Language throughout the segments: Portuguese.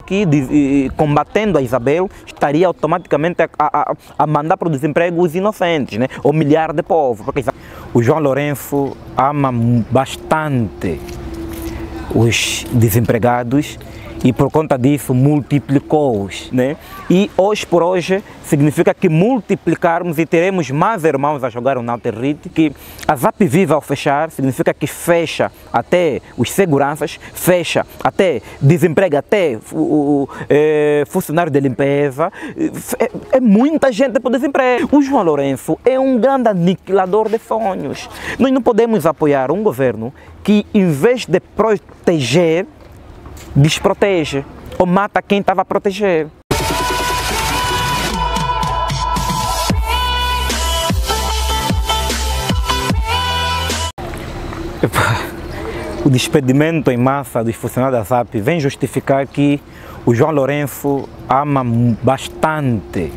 que, combatendo a Isabel, estaria automaticamente a mandar para o desemprego os inocentes, né? Ou milhares de povos. Porque o João Lourenço ama bastante os desempregados e por conta disso multiplicou-os, né? E hoje por hoje significa que multiplicarmos e teremos mais irmãos a jogar o Nauterrite, que a Zap Viva ao fechar significa que fecha até os seguranças, fecha até desemprega até o funcionário de limpeza, é muita gente para o desemprego. O João Lourenço é um grande aniquilador de sonhos. Nós não podemos apoiar um governo que, em vez de proteger, desprotege ou mata quem estava a proteger. O despedimento em massa dos funcionários da Zap vem justificar que o João Lourenço ama bastante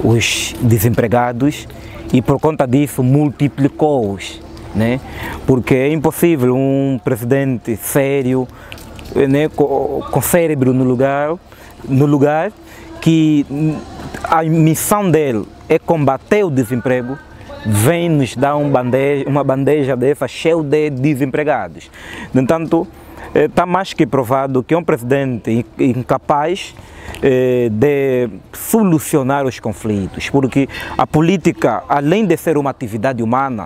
os desempregados e por conta disso multiplicou-os, né? Porque é impossível um presidente sério, né, com cérebro no lugar, que a missão dele é combater o desemprego, vem nos dar uma bandeja dessa cheia de desempregados. No entanto, está mais que provado que é um presidente incapaz de solucionar os conflitos, porque a política, além de ser uma atividade humana,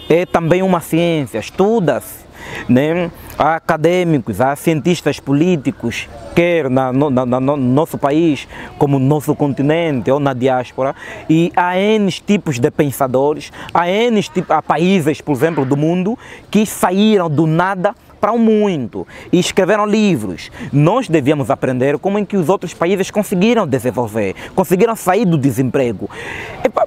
é também uma ciência, estuda-se, né? Há acadêmicos, há cientistas políticos, quer no nosso país, como no nosso continente ou na diáspora, e há N tipos de pensadores, há países, por exemplo, do mundo que saíram do nada para o muito e escreveram livros. Nós devíamos aprender como em que os outros países conseguiram desenvolver, conseguiram sair do desemprego.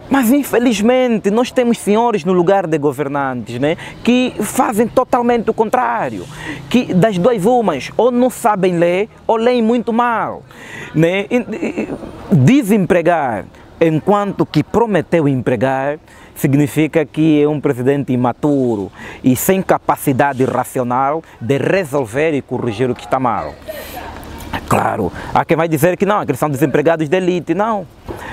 Mas infelizmente nós temos senhores no lugar de governantes, né, que fazem totalmente o contrário, que das duas umas, ou não sabem ler ou leem muito mal, né? Desempregar enquanto que prometeu empregar significa que é um presidente imaturo e sem capacidade racional de resolver e corrigir o que está mal. Claro, há quem vai dizer que não, que eles são desempregados de elite. Não,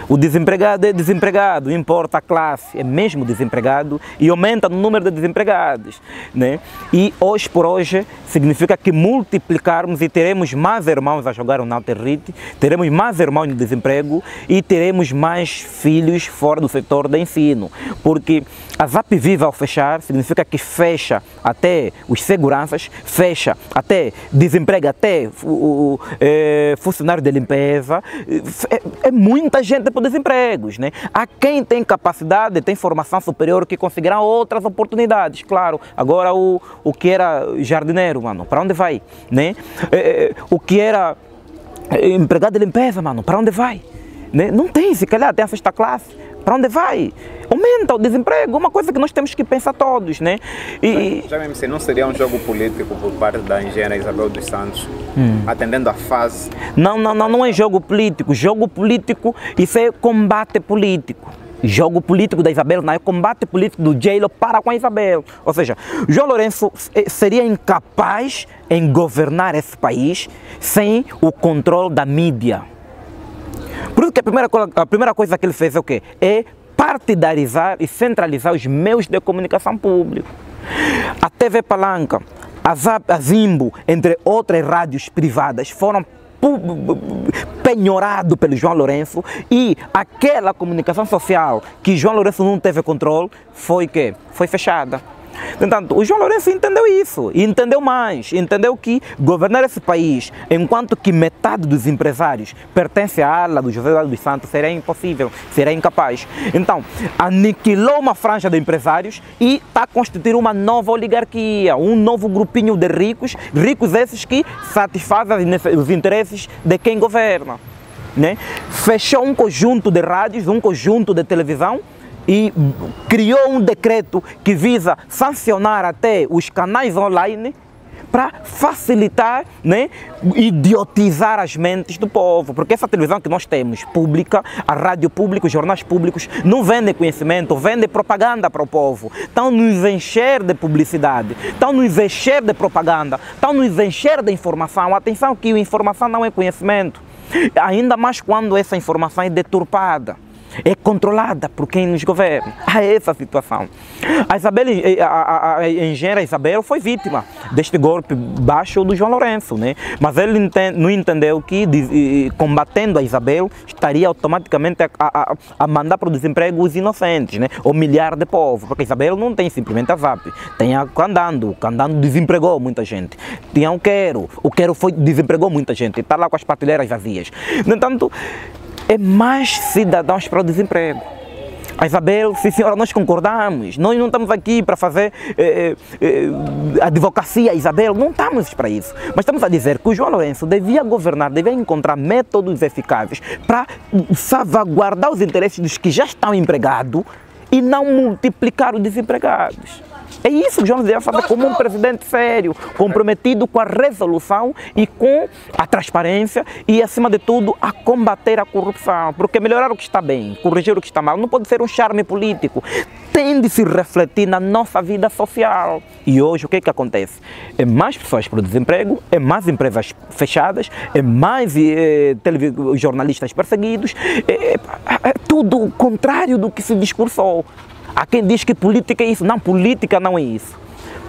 o desempregado é desempregado, não importa a classe, é mesmo desempregado e aumenta o número de desempregados, né? E hoje por hoje significa que multiplicarmos e teremos mais irmãos a jogar o Nauterrite, teremos mais irmãos no desemprego e teremos mais filhos fora do setor de ensino, porque a Zap Viva ao fechar significa que fecha até os seguranças, fecha até desemprega até o funcionário de limpeza, é muita gente para desempregos, né? Há quem tem capacidade, tem formação superior que conseguirá outras oportunidades, claro. Agora o que era jardineiro, mano, para onde vai, né? O que era empregado de limpeza, mano, para onde vai, né? Não tem, se calhar tem a sexta classe, para onde vai? Aumenta o desemprego, uma coisa que nós temos que pensar todos, né? Já mesmo se não seria um jogo político por parte da engenheira Isabel dos Santos, atendendo à fase? Não é jogo político. Jogo político, isso é combate político. Jogo político da Isabel não é combate político do J-Lo para com a Isabel. Ou seja, João Lourenço seria incapaz em governar esse país sem o controle da mídia. Por isso que a primeira coisa que ele fez é o quê? É partidarizar e centralizar os meios de comunicação pública. A TV Palanca, a Zimbo, entre outras rádios privadas, foram penhorados pelo João Lourenço, e aquela comunicação social que João Lourenço não teve controle foi fechada. Portanto, o João Lourenço entendeu isso, e entendeu mais, entendeu que governar esse país, enquanto que metade dos empresários pertence à ala do José Eduardo dos Santos, seria impossível, seria incapaz. Então, aniquilou uma franja de empresários e está a constituir uma nova oligarquia, um novo grupinho de ricos, ricos esses que satisfazem os interesses de quem governa, né? Fechou um conjunto de rádios, um conjunto de televisão, e criou um decreto que visa sancionar até os canais online para facilitar, né, idiotizar as mentes do povo, porque essa televisão que nós temos, pública, a rádio pública, os jornais públicos, não vendem conhecimento, vendem propaganda para o povo, estão nos encher de publicidade, estão nos encher de propaganda, estão nos encher de informação. Atenção que a informação não é conhecimento, ainda mais quando essa informação é deturpada, é controlada por quem nos governa. Há essa situação. A engenheira Isabel foi vítima deste golpe baixo do João Lourenço, né? Mas ele não entendeu que combatendo a Isabel estaria automaticamente a mandar para o desemprego os inocentes, né? Ou milhares de povo, porque a Isabel não tem simplesmente a ZAP, tem a Candando desempregou muita gente, tinha o Quero desempregou muita gente, está lá com as prateleiras vazias. No entanto, é mais cidadãos para o desemprego. A Isabel, sim senhora, nós concordamos, nós não estamos aqui para fazer advocacia, Isabel, não estamos para isso. Mas estamos a dizer que o João Lourenço devia governar, devia encontrar métodos eficazes para salvaguardar os interesses dos que já estão empregados e não multiplicar os desempregados. É isso que o João devia fazer como um presidente sério, comprometido com a resolução e com a transparência e, acima de tudo, a combater a corrupção. Porque melhorar o que está bem, corrigir o que está mal, não pode ser um charme político. Tem de se refletir na nossa vida social. E hoje o que é que acontece? É mais pessoas para o desemprego, é mais empresas fechadas, é mais jornalistas perseguidos, é tudo o contrário do que se discursou. Há quem diz que política é isso. Não, política não é isso.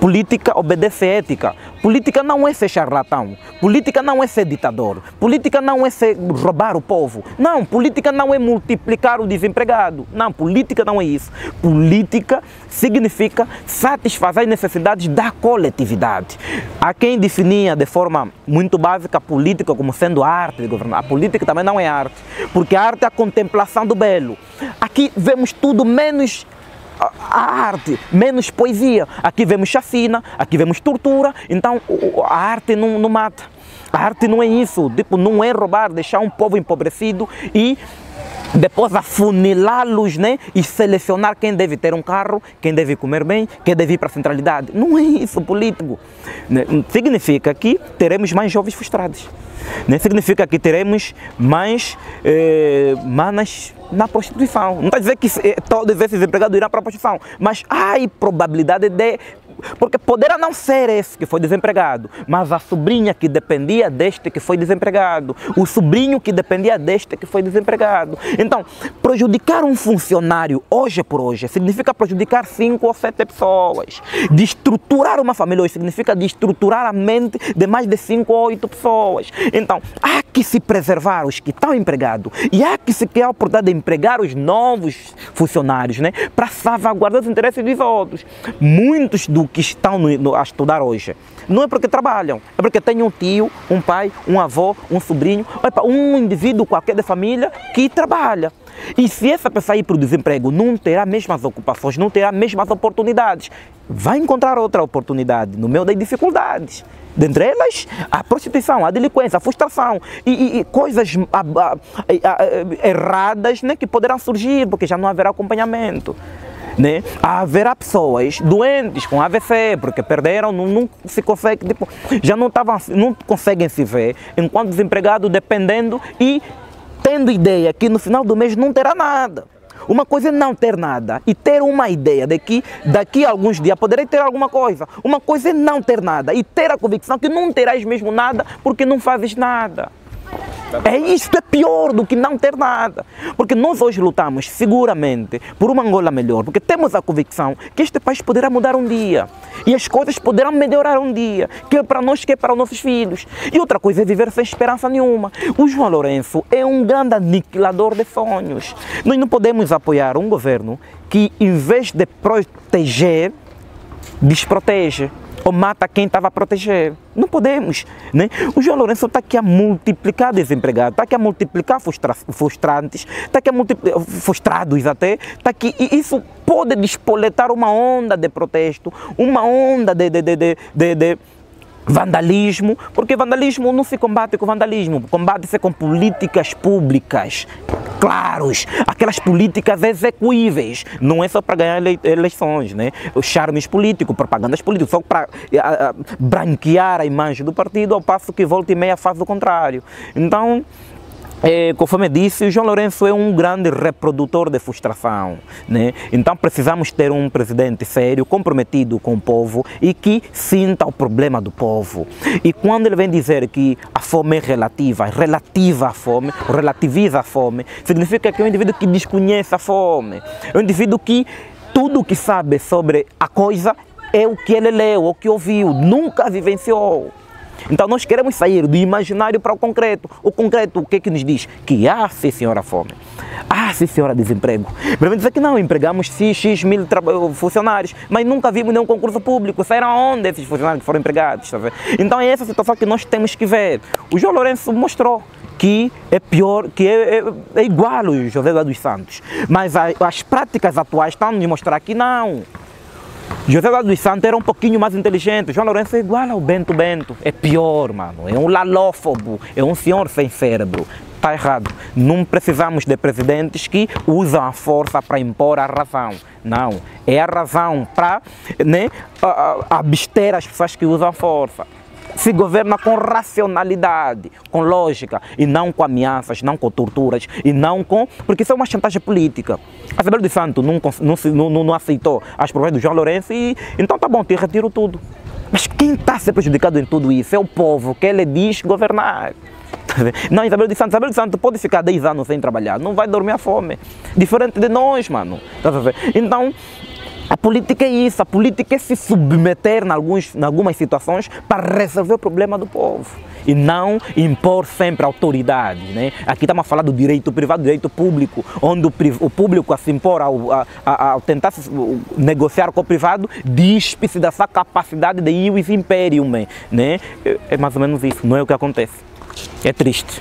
Política obedece ética. Política não é ser charlatão. Política não é ser ditador. Política não é ser roubar o povo. Não, política não é multiplicar o desempregado. Não, política não é isso. Política significa satisfazer as necessidades da coletividade. Há quem definia de forma muito básica a política como sendo a arte de governar. A política também não é arte, porque a arte é a contemplação do belo. Aqui vemos tudo menos a arte, menos poesia. Aqui vemos chacina, aqui vemos tortura. Então a arte não mata. A arte não é isso, tipo, não é roubar, deixar um povo empobrecido e depois afunilá-los, né? E selecionar quem deve ter um carro, quem deve comer bem, quem deve ir para a centralidade. Não é isso político. Significa que teremos mais jovens frustrados. Significa que teremos mais manas na prostituição. Não está a dizer que todos esses empregados irão para a prostituição, mas há probabilidade de... Porque poderá não ser esse que foi desempregado, mas a sobrinha que dependia deste que foi desempregado, o sobrinho que dependia deste que foi desempregado. Então, prejudicar um funcionário hoje por hoje significa prejudicar 5 ou 7 pessoas. Destruturar uma família hoje significa destruturar a mente de mais de 5 ou 8 pessoas. Então, há que se preservar os que estão empregados e há que se criar a oportunidade de empregar os novos funcionários, né, para salvaguardar os interesses dos outros. Muitos do que estão a estudar hoje não é porque trabalham, é porque tem um tio, um pai, um avô, um sobrinho, um indivíduo qualquer da família que trabalha. E se essa pessoa ir para o desemprego, não terá as mesmas ocupações, não terá as mesmas oportunidades, vai encontrar outra oportunidade no meio das dificuldades. Dentre elas, a prostituição, a delinquência, a frustração e coisas erradas, né, que poderão surgir, porque já não haverá acompanhamento. Né? Haverá pessoas doentes com AVC, porque perderam, não se consegue, tipo, já não conseguem se ver enquanto desempregado, dependendo e tendo ideia que no final do mês não terá nada. Uma coisa é não ter nada e ter uma ideia de que daqui a alguns dias poderei ter alguma coisa. Uma coisa é não ter nada e ter a convicção que não terás mesmo nada porque não fazes nada. Isto é pior do que não ter nada, porque nós hoje lutamos seguramente por uma Angola melhor, porque temos a convicção que este país poderá mudar um dia e as coisas poderão melhorar um dia, quer para nós, quer para os nossos filhos. E outra coisa é viver sem esperança nenhuma. O João Lourenço é um grande aniquilador de sonhos. Nós não podemos apoiar um governo que, em vez de proteger, desprotege ou mata quem estava a proteger. Não podemos, né? O João Lourenço está aqui a multiplicar desempregados, está aqui a multiplicar frustrantes, está aqui a multiplicar frustrados até, está aqui, e isso pode despoletar uma onda de protesto, uma onda de vandalismo, porque vandalismo não se combate com vandalismo, combate-se com políticas públicas claros, aquelas políticas execuíveis. Não é só para ganhar eleições, né? Os charmes políticos, propagandas políticas, só para branquear a imagem do partido, ao passo que volta e meia faz o contrário. Então, conforme eu disse, o João Lourenço é um grande reprodutor de frustração, né? Então precisamos ter um presidente sério, comprometido com o povo e que sinta o problema do povo. E quando ele vem dizer que a fome é relativa à fome, relativiza a fome, significa que é um indivíduo que desconhece a fome, é um indivíduo que tudo o que sabe sobre a coisa é o que ele leu, o que ouviu, nunca vivenciou. Então nós queremos sair do imaginário para o concreto. O concreto, o que é que nos diz? Que sim senhora fome, sim senhora desemprego. Para dizer que não, empregamos X mil funcionários, mas nunca vimos nenhum concurso público. Saíram onde esses funcionários que foram empregados? Tá vendo? Então é essa situação que nós temos que ver. O João Lourenço mostrou que é pior, que é igual o José Eduardo dos Santos. Mas as práticas atuais estão a nos mostrar que não. José Eduardo dos Santos era um pouquinho mais inteligente. João Lourenço é igual ao Bento. É pior, mano. É um lalófobo. É um senhor sem cérebro. Está errado. Não precisamos de presidentes que usam a força para impor a razão. Não. É a razão para, né, abster as pessoas que usam a força. Se governa com racionalidade, com lógica, e não com ameaças, não com torturas, e não com... Porque isso é uma chantagem política. A Isabel dos Santos não aceitou as propostas do João Lourenço e então tá bom, te retiro tudo. Mas quem está a ser prejudicado em tudo isso é o povo que ele diz governar. Não, Isabel dos Santos pode ficar 10 anos sem trabalhar, não vai dormir à fome. Diferente de nós, mano. Então... a política é isso, a política é se submeter em algumas situações para resolver o problema do povo e não impor sempre autoridade, né? Aqui estamos a falar do direito privado, do direito público, onde o público a se impor, ao tentar negociar com o privado, dispe-se dessa capacidade de ius imperium, né? É mais ou menos isso, não é o que acontece. É triste.